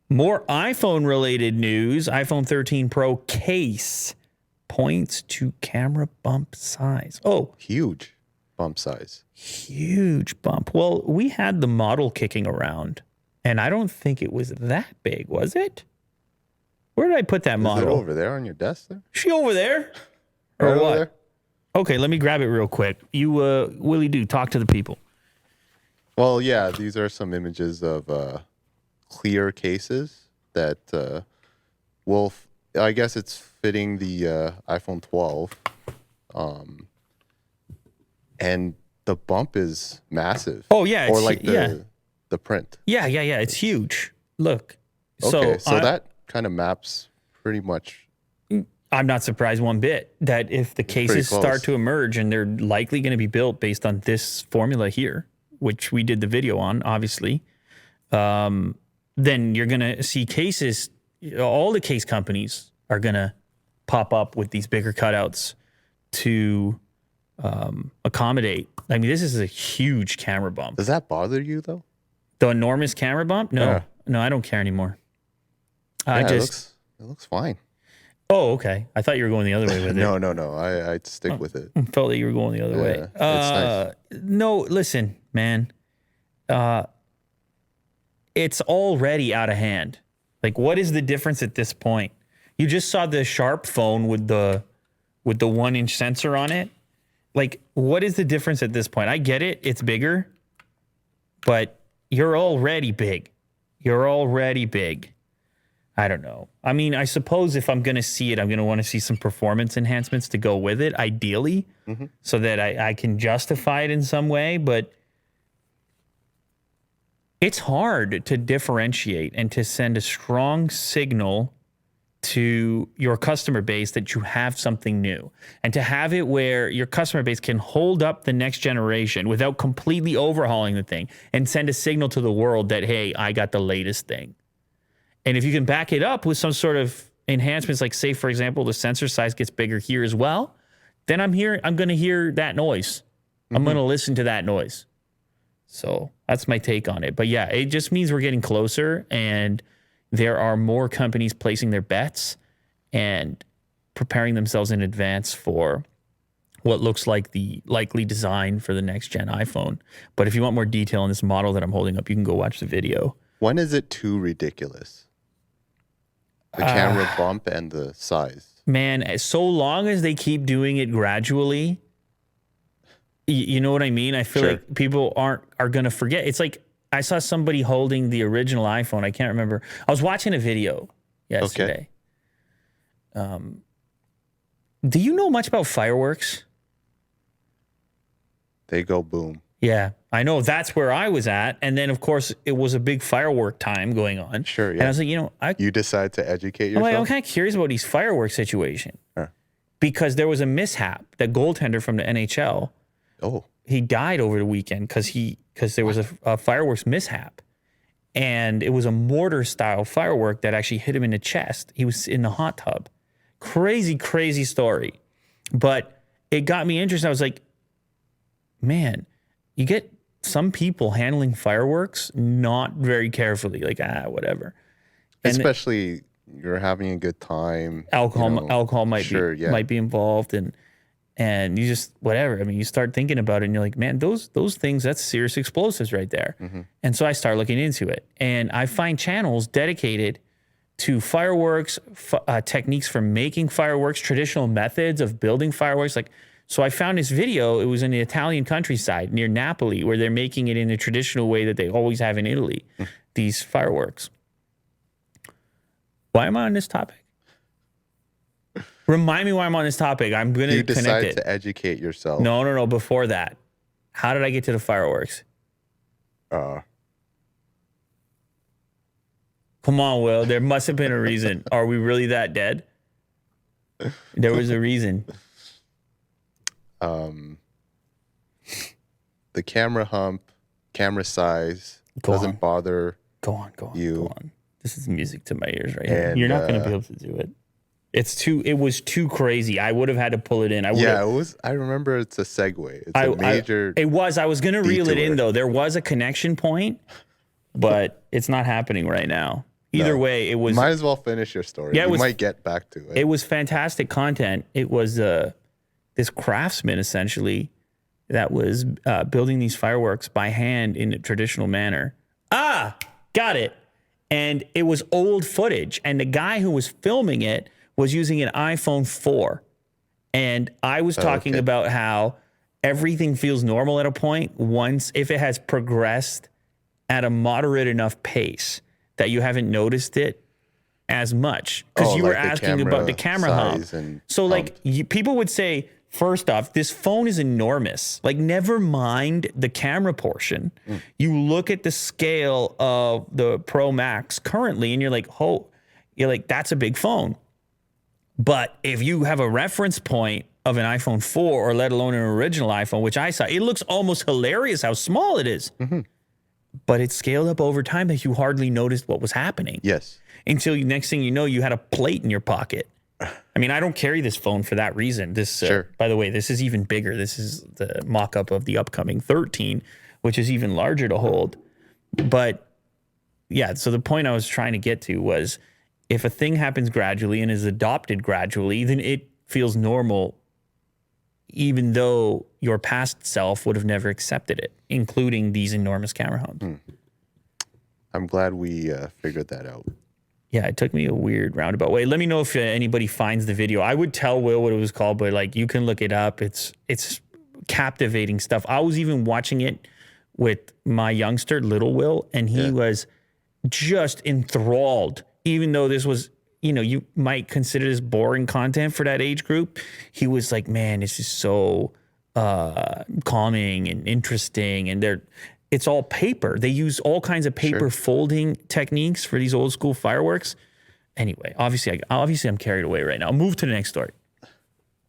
More iPhone-related news. iPhone 13 Pro case points to camera bump size. Oh, Huge bump size. huge bump. Well, we had the model kicking around, and I don't think it was that big, was it? Where did I put that model? Is it over there on your desk there? Is she over there? Or Right what? over there? Okay, let me grab it real quick. You, Willie Do, talk to the people. Well, yeah, these are some images of clear cases that I guess it's fitting the iPhone 12. And the bump is massive. Oh, yeah. Or like the print. Yeah. It's huge. Look. Okay, so that kind of maps pretty much. I'm not surprised one bit that if the cases start to emerge, and they're likely going to be built based on this formula here, which we did the video on, obviously, then you're going to see cases, all the case companies are going to pop up with these bigger cutouts to accommodate. I mean, this is a huge camera bump. Does that bother you, though? The enormous camera bump? No. Yeah. No, I don't care anymore. Yeah, it looks fine. Oh, okay. I thought you were going the other way with it. No. I'd stick with it. Felt that you were going the other way. It's nice. No, listen, man. It's already out of hand. Like, what is the difference at this point? You just saw the Sharp phone with the 1-inch sensor on it. Like, what is the difference at this point? I get it. It's bigger. But you're already big. I don't know. I mean, I suppose if I'm going to see it, I'm going to want to see some performance enhancements to go with it, ideally, so that I can justify it in some way. But it's hard to differentiate and to send a strong signal to your customer base that you have something new, and to have it where your customer base can hold up the next generation without completely overhauling the thing and send a signal to the world that, hey, I got the latest thing. And if you can back it up with some sort of enhancements, like, say, for example, the sensor size gets bigger here as well, then I'm going to hear that noise. I'm going to listen to that noise. So that's my take on it. But yeah, it just means we're getting closer, and there are more companies placing their bets and preparing themselves in advance for what looks like the likely design for the next gen iPhone. But if you want more detail on this model that I'm holding up, you can go watch the video. When is it too ridiculous? The camera bump and the size. Man, so long as they keep doing it gradually, you know what I mean? I feel like people are going to forget. It's like, I saw somebody holding the original iPhone. I can't remember. I was watching a video yesterday. Okay. Do you know much about fireworks? They go boom. Yeah, I know. That's where I was at. And then, of course, it was a big firework time going on. Sure, yeah. And I was like, you decide to educate yourself? I'm kind of curious about these fireworks situation. Huh. Because there was a mishap. That goaltender from the NHL, he died over the weekend because there was a fireworks mishap. And it was a mortar-style firework that actually hit him in the chest. He was in the hot tub. Crazy, crazy story. But it got me interested. I was like, man, you get some people handling fireworks not very carefully, like, whatever. And especially you're having a good time. Alcohol might be involved, and you just, whatever. I mean, you start thinking about it, and you're like, man, those things, that's serious explosives right there. And so I start looking into it, and I find channels dedicated to fireworks, techniques for making fireworks, traditional methods of building fireworks, like. So I found this video. It was in the Italian countryside near Napoli, where they're making it in the traditional way that they always have in Italy, these fireworks. Why am I on this topic? Remind me why I'm on this topic. I'm going to connect it. You decide to educate yourself. No. Before that, how did I get to the fireworks? Uh, Come on, Will. There must have been a reason. Are we really that dead? There was a reason. The camera hump, camera size doesn't bother Go on. This is music to my ears right And, here. You're not going to be able to do it. It was too crazy. I would have had to pull it in. Yeah, it was. I remember it's a segue. It's a major. It was. I was going to reel it in, though. There was a connection point, but it's not happening right now. Either No. way, it was Might as well finish your story. Yeah, we might get back to it. it was fantastic content. It was this craftsman essentially that was building these fireworks by hand in a traditional manner. Ah, got it. And it was old footage, and the guy who was filming it was using an iPhone 4. And I was talking about how everything feels normal at a point once if it has progressed at a moderate enough pace that you haven't noticed it as much. Because you were asking about the camera hump. So like people would say, first off, this phone is enormous. Like, never mind the camera portion. You look at the scale of the Pro Max currently, and you're like, that's a big phone. But if you have a reference point of an iPhone 4, or let alone an original iPhone, which I saw, it looks almost hilarious how small it is. But it's scaled up over time that you hardly noticed what was happening. Yes. Until next thing you know, you had a plate in your pocket. I mean, I don't carry this phone for that reason. This, by the way, this is even bigger. This is the mock-up of the upcoming 13, which is even larger to hold. But yeah, so the point I was trying to get to was, if a thing happens gradually and is adopted gradually, then it feels normal, even though your past self would have never accepted it, including these enormous camera humps. I'm glad we figured that out. Yeah, it took me a weird roundabout way. Let me know if anybody finds the video. I would tell Will what it was called, but like, you can look it up. It's captivating stuff. I was even watching it with my youngster, little Will, and he was just enthralled. Even though this was, you might consider this boring content for that age group, he was like, man, this is so calming and interesting. And it's all paper. They use all kinds of paper folding techniques for these old school fireworks. Anyway, obviously I'm carried away right now. I'll move to the next story.